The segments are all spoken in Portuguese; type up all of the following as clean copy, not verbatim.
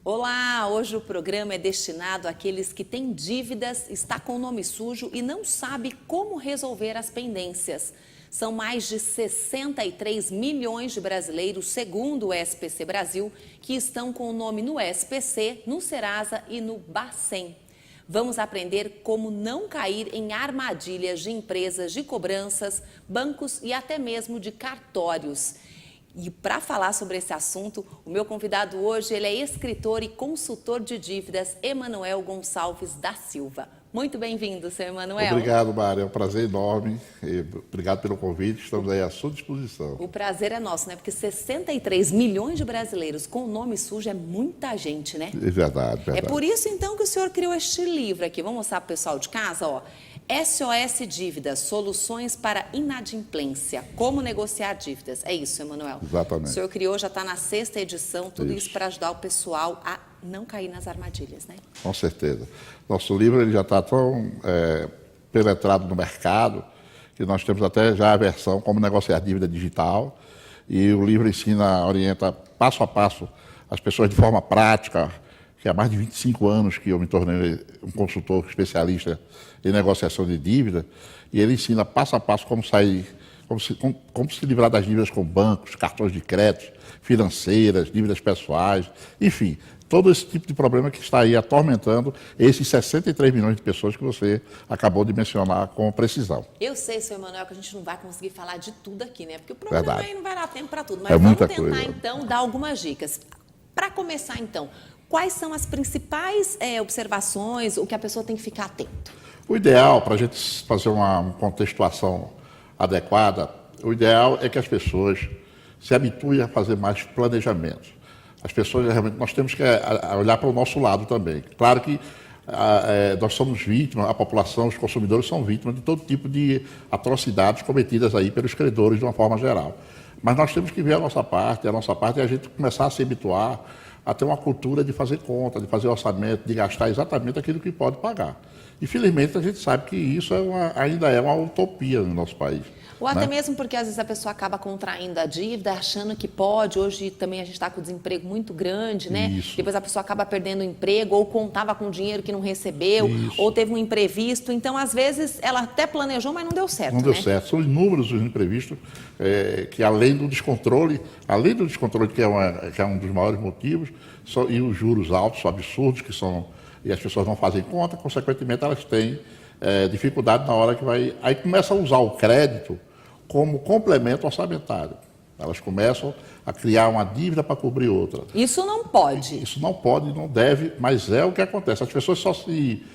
Olá, hoje o programa é destinado àqueles que têm dívidas, está com o nome sujo e não sabe como resolver as pendências. São mais de 63 milhões de brasileiros, segundo o SPC Brasil, que estão com o nome no SPC, no Serasa e no Bacen. Vamos aprender como não cair em armadilhas de empresas de cobranças, bancos e até mesmo de cartórios. E para falar sobre esse assunto, o meu convidado hoje, ele é escritor e consultor de dívidas, Emanuel Gonçalves da Silva. Muito bem-vindo, seu Emanuel. Obrigado, Mária. É um prazer enorme. Obrigado pelo convite. Estamos aí à sua disposição. O prazer é nosso, né? Porque 63 milhões de brasileiros com o nome sujo é muita gente, né? É verdade, verdade. É por isso, então, que o senhor criou este livro aqui. Vamos mostrar para o pessoal de casa, ó. SOS Dívidas, Soluções para Inadimplência. Como negociar dívidas. É isso, Emanuel? Exatamente. O senhor criou, já está na 6ª edição, tudo isso Isso. para ajudar o pessoal a não cair nas armadilhas, né? Com certeza. Nosso livro ele já está tão penetrado no mercado que nós temos até já a versão como negociar dívida digital. E o livro orienta passo a passo as pessoas de forma prática, que há mais de 25 anos que eu me tornei um consultor especialista em negociação de dívida, e ele ensina passo a passo como sair, como se livrar das dívidas com bancos, cartões de crédito, financeiras, dívidas pessoais, enfim, todo esse tipo de problema que está aí atormentando esses 63 milhões de pessoas que você acabou de mencionar com precisão. Eu sei, seu Emanuel, que a gente não vai conseguir falar de tudo aqui, né? Porque o programa Verdade. aí não vai dar tempo para tudo, mas É vamos muita tentar, coisa. então, dar algumas dicas. Para começar, então, quais são as principais observações, o que a pessoa tem que ficar atento? O ideal, para a gente fazer uma contextuação adequada, o ideal é que as pessoas se habituem a fazer mais planejamento. As pessoas, realmente, nós temos que olhar para o nosso lado também. Claro que nós somos vítimas, a população, os consumidores são vítimas de todo tipo de atrocidades cometidas aí pelos credores de uma forma geral. Mas nós temos que ver a nossa parte é a gente começar a se habituar a ter uma cultura de fazer conta, de fazer orçamento, de gastar exatamente aquilo que pode pagar. Infelizmente, a gente sabe que isso ainda é uma utopia no nosso país. Ou até né? mesmo porque às vezes a pessoa acaba contraindo a dívida, achando que pode. Hoje também a gente está com o desemprego muito grande, né? Isso. Depois a pessoa acaba perdendo o emprego, ou contava com dinheiro que não recebeu, Isso. ou teve um imprevisto. Então, às vezes, ela até planejou, mas não deu certo, Não deu né? certo. São inúmeros os imprevistos que, além do descontrole que é um dos maiores motivos, e os juros altos, absurdos, e as pessoas não fazem conta, consequentemente elas têm dificuldade na hora que vai... Aí começa a usar o crédito como complemento orçamentário. Elas começam a criar uma dívida para cobrir outra. Isso não pode. Isso não pode, não deve, mas é o que acontece. As pessoas só se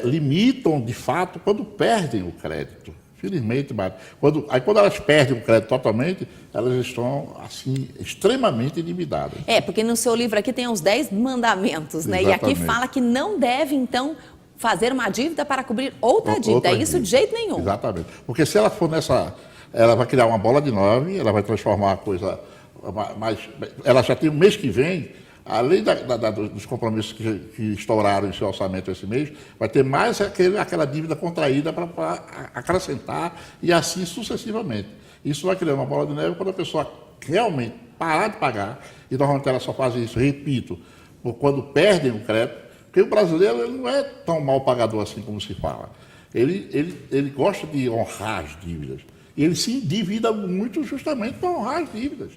limitam, de fato, quando perdem o crédito. Felizmente, quando elas perdem o crédito totalmente, elas estão, assim, extremamente endividadas. Porque no seu livro aqui tem os 10 mandamentos, né? Exatamente. E aqui fala que não deve, então, fazer uma dívida para cobrir outra dívida. Isso de jeito nenhum. Exatamente. Porque se ela for ela vai criar uma bola de neve, ela vai transformar a coisa mais... Ela já tem o mês que vem, além dos compromissos que estouraram em seu orçamento esse mês, vai ter mais aquela dívida contraída para acrescentar e assim sucessivamente. Isso vai criar uma bola de neve quando a pessoa realmente parar de pagar, e normalmente ela só faz isso, repito, quando perdem o crédito, porque o brasileiro ele não é tão mal pagador assim como se fala. Ele gosta de honrar as dívidas. E ele se endivida muito justamente para honrar as dívidas.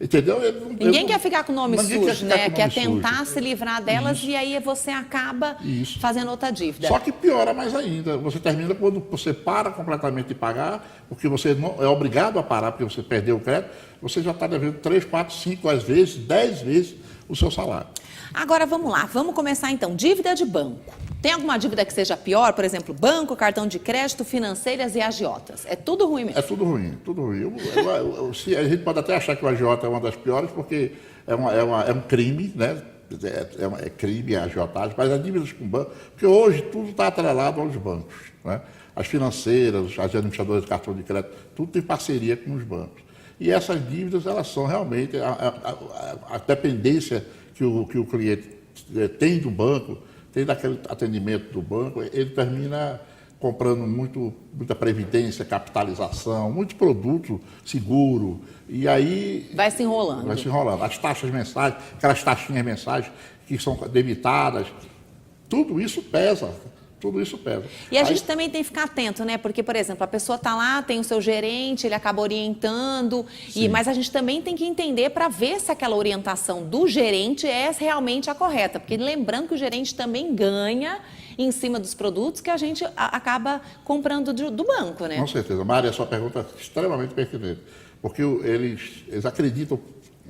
Entendeu? Ninguém quer ficar com o nome sujo, né? Quer tentar sujo. se livrar delas. Isso. E aí você acaba Isso. fazendo outra dívida. Só que piora mais ainda. Você termina quando você para completamente de pagar, porque você não é obrigado a parar, porque você perdeu o crédito, você já está devendo 3, 4, 5, às vezes, 10 vezes o seu salário. Agora vamos lá, vamos começar então. Dívida de banco. Tem alguma dívida que seja pior? Por exemplo, banco, cartão de crédito, financeiras e agiotas. É tudo ruim mesmo? É tudo ruim, tudo ruim. A gente pode até achar que o agiota é uma das piores, porque é um crime, né? É crime a agiotagem, mas as dívidas com banco, porque hoje tudo está atrelado aos bancos, né? As financeiras, as administradoras de cartão de crédito, tudo tem parceria com os bancos. E essas dívidas, elas são realmente a dependência que o cliente tem do banco, tem daquele atendimento do banco, ele termina comprando muita previdência, capitalização, muitos produtos, seguro, e aí... Vai se enrolando. Vai se enrolando. As taxas mensais, aquelas taxinhas mensais que são debitadas, tudo isso pesa. Tudo isso pesa. E a gente também tem que ficar atento, né? Porque, por exemplo, a pessoa está lá, tem o seu gerente, ele acaba orientando, mas a gente também tem que entender para ver se aquela orientação do gerente é realmente a correta. Porque lembrando que o gerente também ganha em cima dos produtos que a gente acaba comprando do banco, né? Com certeza. Mária, a sua pergunta é extremamente pertinente. Porque eles acreditam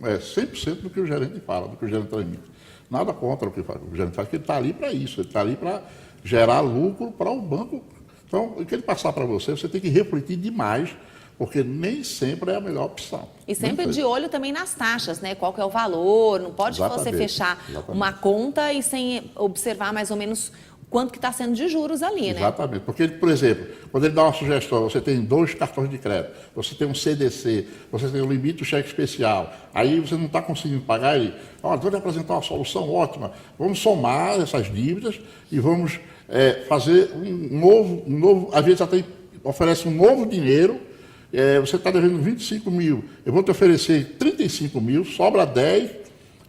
100% do que o gerente fala, do que o gerente transmite. Nada contra o que o gerente faz, porque ele está ali para isso, ele está ali para gerar lucro para o banco. Então, o que ele passar para você, você tem que refletir demais, porque nem sempre é a melhor opção. E sempre de olho também nas taxas, né? Qual que é o valor, não pode você fechar uma conta e sem observar mais ou menos quanto que está sendo de juros ali, né? Exatamente, porque, por exemplo, quando ele dá uma sugestão, você tem 2 cartões de crédito, você tem um CDC, você tem o limite do cheque especial, aí você não está conseguindo pagar, ele, vou lhe apresentar uma solução ótima, vamos somar essas dívidas e vamos fazer um novo, às vezes até oferece um novo dinheiro, você está devendo 25 mil, eu vou te oferecer 35 mil, sobra 10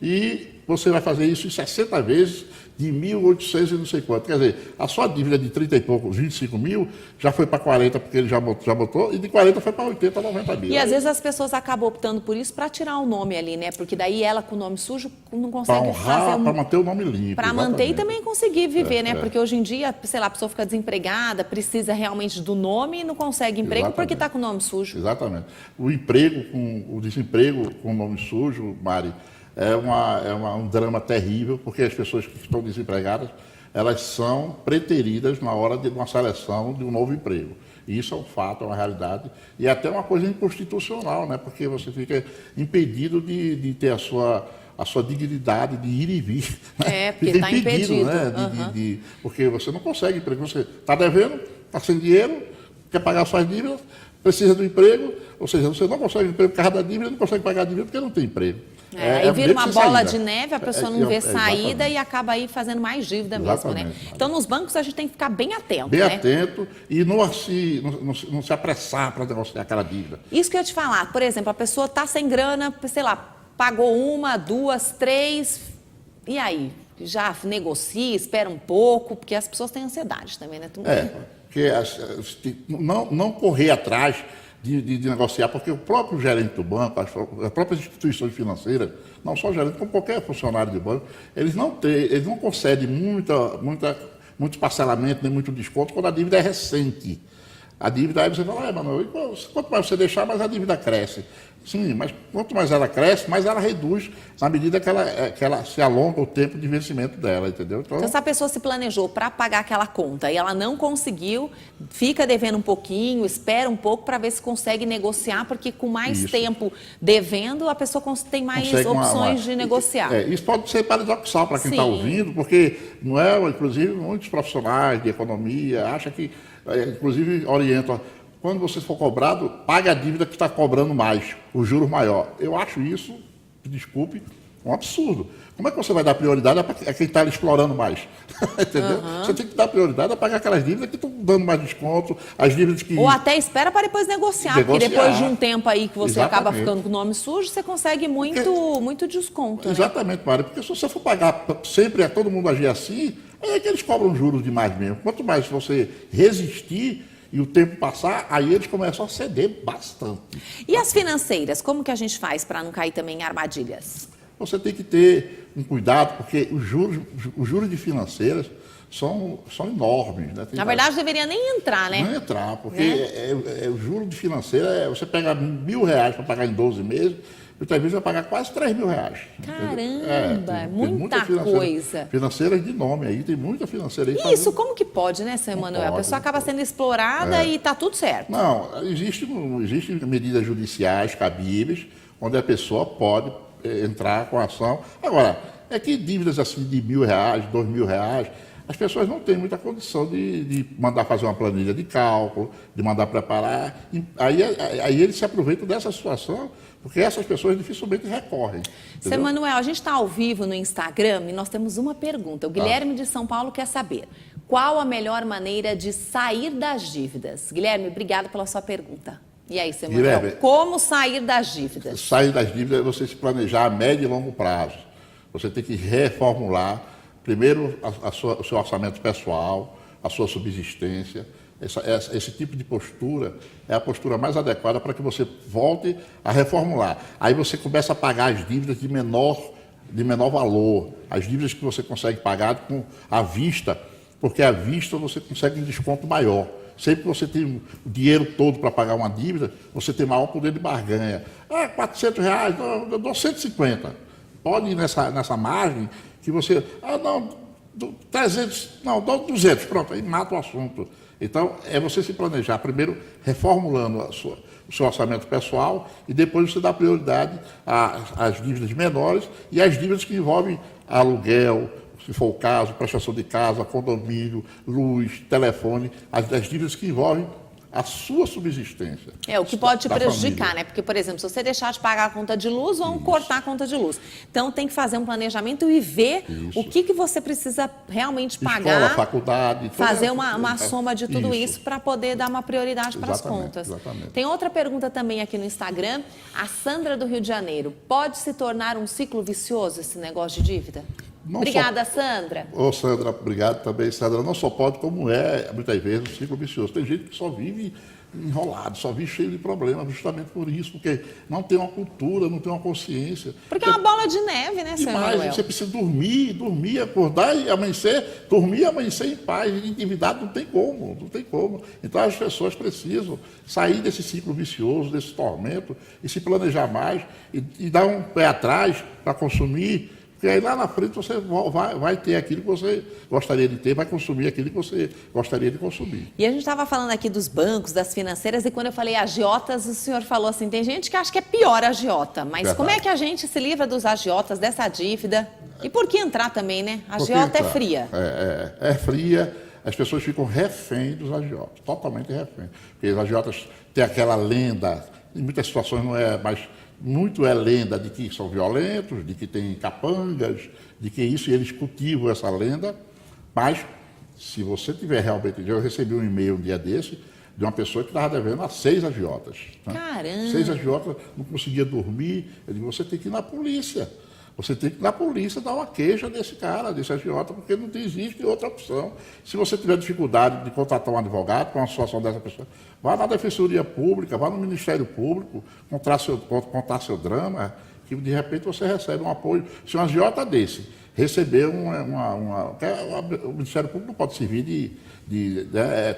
e você vai fazer isso em 60 vezes, de 1.800 e não sei quanto. Quer dizer, a sua dívida de 30 e poucos, 25 mil, já foi para 40, porque ele já botou, e de 40 foi para 80, 90 mil. E às vezes as pessoas acabam optando por isso para tirar o nome ali, né? Porque daí ela com o nome sujo não consegue fazer... Para manter o nome limpo. Para manter e também conseguir viver, né? Porque hoje em dia, sei lá, a pessoa fica desempregada, precisa realmente do nome e não consegue emprego porque está com o nome sujo. Exatamente. O desemprego com o nome sujo, Mari, é um drama terrível, porque as pessoas que estão desempregadas, elas são preteridas na hora de uma seleção de um novo emprego. E isso é um fato, é uma realidade, e é até uma coisa inconstitucional, né? Porque você fica impedido de ter a sua dignidade de ir e vir. Né? Porque está impedido. Né? Porque você não consegue emprego, você está devendo, está sem dinheiro, quer pagar suas dívidas, precisa do emprego, ou seja, você não consegue emprego por causa da dívida, não consegue pagar a dívida porque não tem emprego. Aí vira uma bola de neve, a pessoa não vê saída e acaba aí fazendo mais dívida mesmo, né? Então, nos bancos, a gente tem que ficar bem atento, Bem atento e não se apressar para negociar aquela dívida. Isso que eu ia te falar, por exemplo, a pessoa está sem grana, sei lá, pagou 1, 2, 3, e aí? Já negocia, espera um pouco, porque as pessoas têm ansiedade também, né? Porque não correr atrás de negociar, porque o próprio gerente do banco, as próprias instituições financeiras, não só o gerente, como qualquer funcionário de banco, eles não concedem muito parcelamento, nem muito desconto quando a dívida é recente. A dívida, aí você fala, Manuel, quanto mais você deixar, mais a dívida cresce. Sim, mas quanto mais ela cresce, mais ela reduz na medida que ela se alonga o tempo de vencimento dela, entendeu? Então, se a pessoa se planejou para pagar aquela conta e ela não conseguiu, fica devendo um pouquinho, espera um pouco para ver se consegue negociar, porque com mais tempo devendo, a pessoa tem mais opções de negociar. Isso pode ser paradoxal para quem está ouvindo, porque não é, inclusive, muitos profissionais de economia acham que, inclusive, orientam. Quando você for cobrado, pague a dívida que está cobrando mais, o juros maior. Eu acho isso, desculpe, um absurdo. Como é que você vai dar prioridade a quem está explorando mais? Entendeu? Você tem que dar prioridade a pagar aquelas dívidas que estão dando mais desconto, as dívidas que... Ou até espera para depois negociar, porque depois de um tempo aí que você acaba ficando com o nome sujo, você consegue muito desconto. Exatamente, Mário, porque se você for pagar sempre a todo mundo agir assim, é que eles cobram juros demais mesmo. Quanto mais você resistir e o tempo passar, aí eles começam a ceder bastante. E as financeiras, como que a gente faz para não cair também em armadilhas? Você tem que ter um cuidado, porque os juros de financeiras são enormes. Né? Na verdade, deveria nem entrar, né? Não entrar, porque o juro de financeira, você pega R$1.000 para pagar em 12 meses, muitas vezes vai pagar quase R$3.000. Caramba, muita coisa. Financeiras de nome aí, tem muita financeira aí. Isso, como que pode, né, seu Emanuel? A pessoa acaba sendo explorada e está tudo certo. Não, existem medidas judiciais cabíveis, onde a pessoa pode entrar com a ação. Agora, é que dívidas assim de R$1.000, R$2.000, as pessoas não têm muita condição de mandar fazer uma planilha de cálculo, de mandar preparar. Aí eles se aproveitam dessa situação, porque essas pessoas dificilmente recorrem. Seu Emanuel, a gente está ao vivo no Instagram e nós temos uma pergunta. O Guilherme de São Paulo quer saber Qual a melhor maneira de sair das dívidas? Guilherme, obrigado pela sua pergunta. E aí, seu Manuel, Guilherme, como sair das dívidas? Sair das dívidas é você se planejar a médio e longo prazo. Você tem que reformular, primeiro, o seu orçamento pessoal, a sua subsistência. Esse tipo de postura é a postura mais adequada para que você volte a reformular. Aí você começa a pagar as dívidas de menor valor, as dívidas que você consegue pagar à vista, porque à vista você consegue um desconto maior. Sempre que você tem o dinheiro todo para pagar uma dívida, você tem maior poder de barganha. R$400, eu dou 150. Pode ir nessa margem que você... não, 300, não, dou 200, pronto, aí mata o assunto. Então, é você se planejar, primeiro reformulando o seu orçamento pessoal e depois você dá prioridade às dívidas menores e às dívidas que envolvem aluguel, se for o caso, prestação de casa, condomínio, luz, telefone, as dívidas que envolvem a sua subsistência. O que pode te prejudicar, família. né? Porque, por exemplo, se você deixar de pagar a conta de luz, vão cortar a conta de luz. Então, tem que fazer um planejamento e ver o que você precisa realmente pagar. Escola, faculdade. Fazer uma soma de tudo isso para poder dar uma prioridade para as contas. Exatamente. Tem outra pergunta também aqui no Instagram. A Sandra do Rio de Janeiro. Pode se tornar um ciclo vicioso esse negócio de dívida? Obrigada, Sandra. Sandra, obrigado também, Sandra. Não só pode, como muitas vezes, um ciclo vicioso. Tem gente que só vive enrolado, só vive cheio de problemas, justamente por isso, porque não tem uma cultura, não tem uma consciência. Porque é uma bola de neve, né, senhor Manuel? Você precisa dormir, acordar e amanhecer, dormir e amanhecer em paz. Endividado não tem como. Então as pessoas precisam sair desse ciclo vicioso, desse tormento, e se planejar mais, e dar um pé atrás para consumir. Porque aí lá na frente você vai ter aquilo que você gostaria de ter, vai consumir aquilo que você gostaria de consumir. E a gente estava falando aqui dos bancos, das financeiras, e quando eu falei agiotas, o senhor falou assim, tem gente que acha que é pior agiota, mas Verdade. Como é que a gente se livra dos agiotas, dessa dívida? E por que entrar também, né? A agiota é fria. É fria, as pessoas ficam refém dos agiotas, totalmente refém. Porque os agiotas têm aquela lenda, em muitas situações não é, mas... Muito é lenda de que são violentos, de que tem capangas, de que isso, e eles cultivam essa lenda. Mas, se você tiver realmente... Eu recebi um e-mail um dia desse de uma pessoa que estava devendo a 6 agiotas. Né? Caramba! 6 agiotas, não conseguia dormir. Eu digo, você tem que ir na polícia. Você tem que ir na polícia dar uma queixa desse cara, desse agiota, porque não existe outra opção. Se você tiver dificuldade de contratar um advogado com uma situação dessa pessoa, vá na Defensoria Pública, vá no Ministério Público, contar seu drama, que de repente você recebe um apoio. Se um agiota desse receber o Ministério Público não pode servir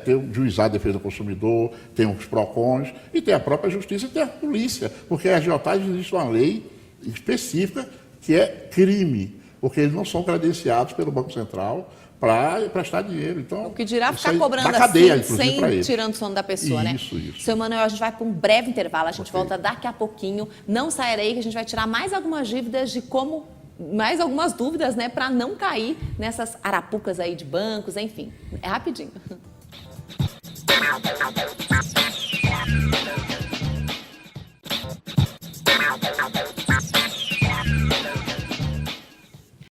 ter um juizado de defesa do consumidor, tem os PROCONs, e tem a própria justiça e tem a polícia, porque a agiotagem existe uma lei específica que é crime, porque eles não são credenciados pelo Banco Central para prestar dinheiro. Então, o que dirá ficar cobrando cadeia, assim, sem tirando o sono da pessoa, né? Isso. Seu Manuel, a gente vai para um breve intervalo, a gente volta daqui a pouquinho. Não saia daí que a gente vai tirar mais algumas dívidas mais algumas dúvidas, né, para não cair nessas arapucas aí de bancos, enfim. É rapidinho.